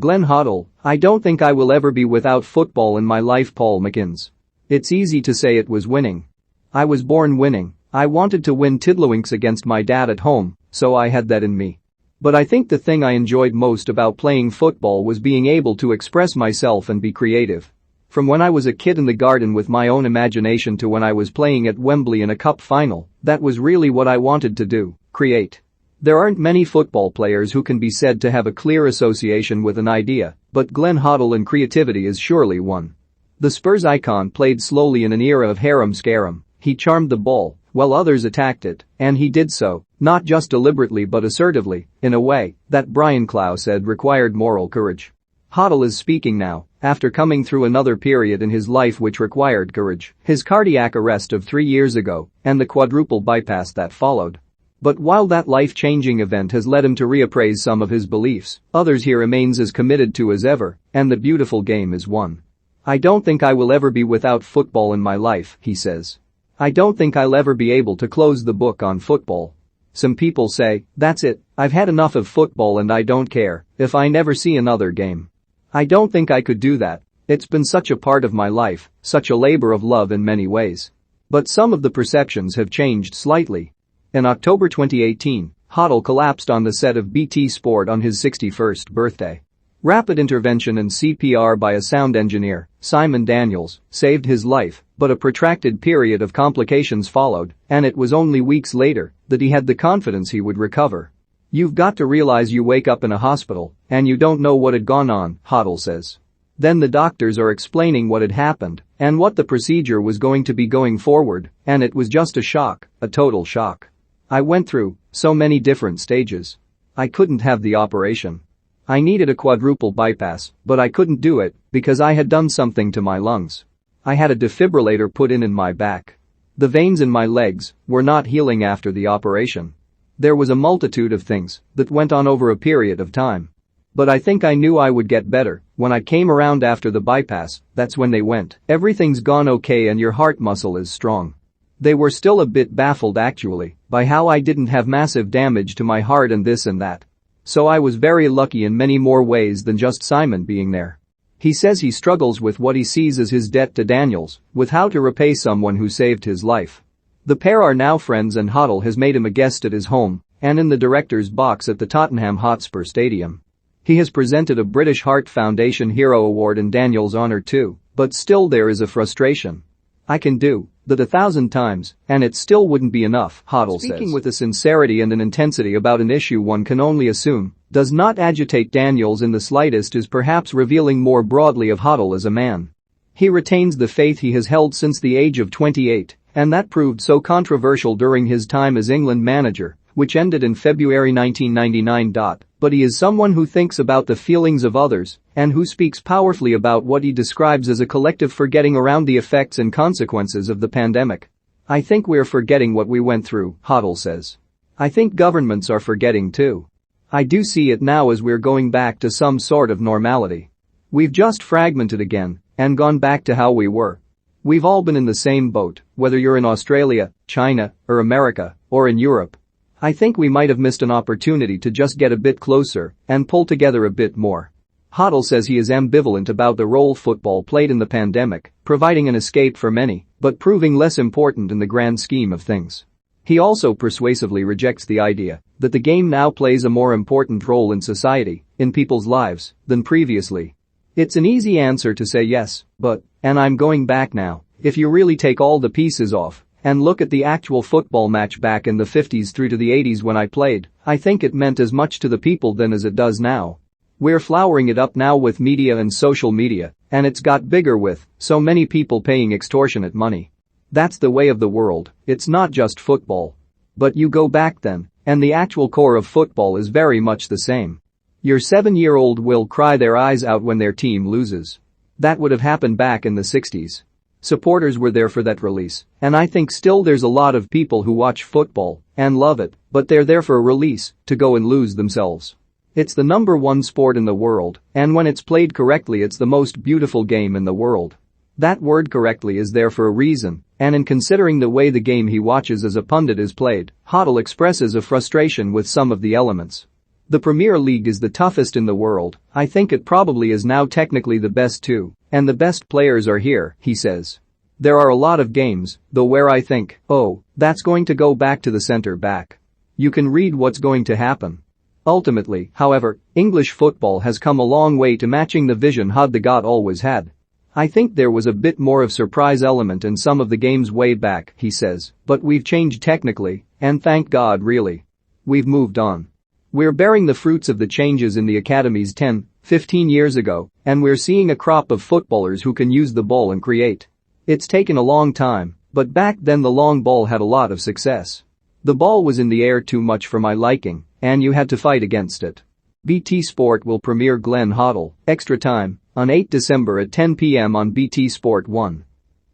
Glenn Hoddle, I don't think I will ever be without football in my life. Paul MacInnes. It's easy to say it was winning. I was born winning. I wanted to win tiddlywinks against my dad at home, so I had that in me. But I think the thing I enjoyed most about playing football was being able to express myself and be creative. From when I was a kid in the garden with my own imagination to when I was playing at Wembley in a cup final, that was really what I wanted to do, create. There aren't many football players who can be said to have a clear association with an idea, but Glenn Hoddle and creativity is surely one. The Spurs icon played slowly in an era of harem-scarum. He charmed the ball, while others attacked it, and he did so, not just deliberately but assertively, in a way that Brian Clough said required moral courage. Hoddle is speaking now, after coming through another period in his life which required courage, his cardiac arrest of 3 years ago, and the quadruple bypass that followed. But while that life-changing event has led him to reappraise some of his beliefs, others he remains as committed to as ever, and the beautiful game is won. I don't think I will ever be without football in my life, he says. I don't think I'll ever be able to close the book on football. Some people say, that's it, I've had enough of football and I don't care if I never see another game. I don't think I could do that. It's been such a part of my life, such a labor of love in many ways. But some of the perceptions have changed slightly. In October 2018, Hoddle collapsed on the set of BT Sport on his 61st birthday. Rapid intervention and CPR by a sound engineer, Simon Daniels, saved his life, but a protracted period of complications followed, and it was only weeks later that he had the confidence he would recover. You've got to realize you wake up in a hospital, and you don't know what had gone on, Hoddle says. Then the doctors are explaining what had happened and what the procedure was going to be going forward, and it was just a shock, a total shock. I went through so many different stages. I couldn't have the operation. I needed a quadruple bypass, but I couldn't do it because I had done something to my lungs. I had a defibrillator put in my back. The veins in my legs were not healing after the operation. There was a multitude of things that went on over a period of time. But I think I knew I would get better. When I came around after the bypass, that's when they went, everything's gone okay and your heart muscle is strong. They were still a bit baffled actually by how I didn't have massive damage to my heart and this and that. So I was very lucky in many more ways than just Simon being there. He says he struggles with what he sees as his debt to Daniels, with how to repay someone who saved his life. The pair are now friends and Hoddle has made him a guest at his home and in the director's box at the Tottenham Hotspur Stadium. He has presented a British Heart Foundation Hero Award in Daniels' honor too, but still there is a frustration. I can do that 1,000 times, and it still wouldn't be enough, Hoddle says. Speaking with a sincerity and an intensity about an issue one can only assume does not agitate Daniels in the slightest is perhaps revealing more broadly of Hoddle as a man. He retains the faith he has held since the age of 28, and that proved so controversial during his time as England manager, which ended in February 1999. But he is someone who thinks about the feelings of others and who speaks powerfully about what he describes as a collective forgetting around the effects and consequences of the pandemic. I think we're forgetting what we went through, Hoddle says. I think governments are forgetting too. I do see it now as we're going back to some sort of normality. We've just fragmented again and gone back to how we were. We've all been in the same boat, whether you're in Australia, China, or America, or in Europe. I think we might have missed an opportunity to just get a bit closer and pull together a bit more. Hoddle says he is ambivalent about the role football played in the pandemic, providing an escape for many, but proving less important in the grand scheme of things. He also persuasively rejects the idea that the game now plays a more important role in society, in people's lives, than previously. It's an easy answer to say yes, but, and I'm going back now, if you really take all the pieces off and look at the actual football match back in the 50s through to the 80s when I played, I think it meant as much to the people then as it does now. We're flowering it up now with media and social media, and it's got bigger with so many people paying extortionate money. That's the way of the world, it's not just football. But you go back then, and the actual core of football is very much the same. Your 7-year-old will cry their eyes out when their team loses. That would have happened back in the 60s. Supporters were there for that release, and I think still there's a lot of people who watch football and love it, but they're there for a release to go and lose themselves. It's the #1 sport in the world, and when it's played correctly it's the most beautiful game in the world. That word correctly is there for a reason, and in considering the way the game he watches as a pundit is played, Hoddle expresses a frustration with some of the elements. The Premier League is the toughest in the world. I think it probably is now technically the best too. And the best players are here, he says. There are a lot of games, though, where I think, oh, that's going to go back to the centre back. You can read what's going to happen. Ultimately, however, English football has come a long way to matching the vision Hoddle always had. I think there was a bit more of surprise element in some of the games way back, he says, but we've changed technically, and thank God really. We've moved on. We're bearing the fruits of the changes in the academies 10, 15 years ago, and we're seeing a crop of footballers who can use the ball and create. It's taken a long time, but back then the long ball had a lot of success. The ball was in the air too much for my liking, and you had to fight against it. BT Sport will premiere Glenn Hoddle, Extra Time, on 8 December at 10 p.m. on BT Sport 1.